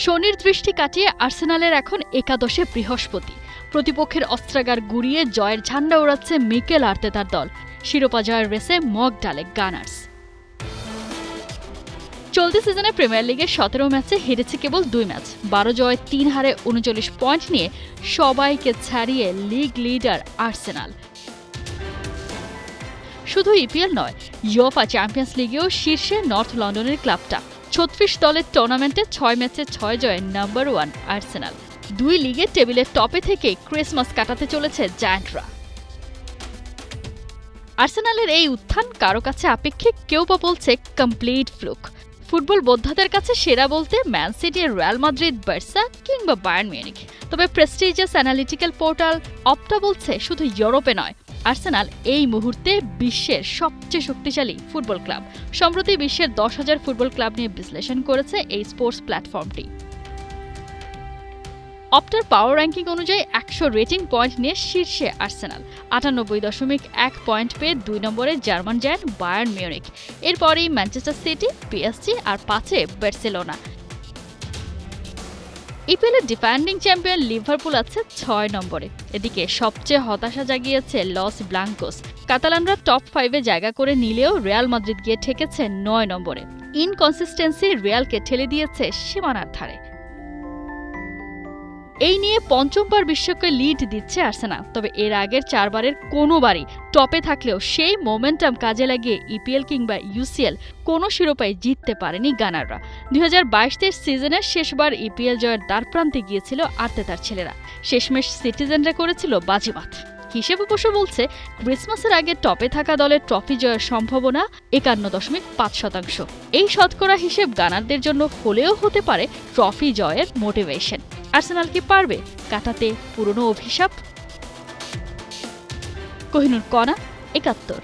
শনির দৃষ্টি কাটিয়ে আর্সেনালের এখন একাদশে বৃহস্পতি। প্রতিপক্ষের অস্ত্রাগার গুড়িয়ে জয়ের ঝান্ডা ওড়াচ্ছে মিকেল আর্তেতার দল। শিরোপা জয়ের রেসে মগ ডালে গানার্স। চলতি সিজনে প্রিমিয়ার লিগে 17 ম্যাচে হেরেছে কেবল 2 ম্যাচ, 12 জয় 3 হারে 39 পয়েন্ট নিয়ে সবাইকে ছাড়িয়ে লিগ লিডার আর্সেনাল। শুধু ইপিএল নয়, ইউএফা চ্যাম্পিয়ন্স লিগেও শীর্ষে নর্থ লন্ডনের ক্লাবটা। 36 দলের টুর্নামেন্টে 6 ম্যাচে 6 জয়ে নাম্বার 1 আর্সেনাল। 2 লিগের টেবিলের টপে থেকে ক্রিসমাস কাটাতে চলেছে জায়ান্টরা। আর্সেনালের এই উত্থান কারো কাছে আপেক্ষিক, কেউ বা বলছে কমপ্লিট ফ্লুক। ফুটবল বোদ্ধাদের কাছে সেরা বলতে man city, Real Madrid, Barca কিংবা বায়ার্ন মিউনিখ। তবে প্রেস্টিজিয়াস অ্যানালিটিক্যাল পোর্টাল অপটা বলছে শুধু ইউরোপে নয়, আর্সেনাল এই মুহূর্তে বিশ্বের সবচেয়ে শক্তিশালী ফুটবল ক্লাব। সম্প্রতি বিশ্বের 10,000 ফুটবল ক্লাব নিয়ে বিশ্লেষণ করেছে এই স্পোর্টস প্ল্যাটফর্মটি। অপটার পাওয়ার র্যাঙ্কিং অনুযায়ী 100 রেটিং পয়েন্ট নিয়ে শীর্ষে আর্সেনাল, 98.1 পয়েন্ট পেয়ে 2 নম্বরে জার্মান জায়ান্ট বায়ার্ন মিউনিখ। এরপরেই ম্যানচেস্টার সিটি, পিএসজি আর 5-এ বার্সেলোনা। ইপিএলের ডিফেন্ডিং চ্যাম্পিয়ন লিভারপুল আছে 6 নম্বরে। এদিকে সবচেয়ে হতাশা জাগিয়েছে লস ব্লাঙ্কোস। কাতালানরা টপ 5-এ জায়গা করে নিলেও রিয়াল মাদ্রিদ গিয়ে ঠেকেছে 9 নম্বরে। ইনকনসিস্টেন্সি রিয়ালকে ঠেলে দিয়েছে সীমানার ধারে। এই নিয়ে পঞ্চমবার বিশ্বকে লিড দিচ্ছে আর্সেনাল। তবে এর আগের 4 বারের কোনোবারই টপে থাকলেও সেই মোমেন্টাম কাজে লাগিয়ে ইপিএল কিংবা ইউসিএল কোনো শিরোপাই জিততে পারেনি গানাররা। 2022-23 সিজনের শেষবার ইপিএল জয়ের দ্বারপ্রান্তে গিয়েছিল আর্তেতার ছেলেরা। শেষমেশ সিটিজেনরা করেছিল বাজিমাত। হিসেব অবশ্য বলছে ক্রিসমাসের আগে টপে থাকা দলের ট্রফি জয়ের সম্ভাবনা 51.5%। এই শতকরা হিসেব গানারদের জন্য হলেও হতে পারে ট্রফি জয়ের মোটিভেশন। আর্সেনাল কি পারবে কাটাতে পুরনো অভিশাপ? কোহিনুর কণা, 71।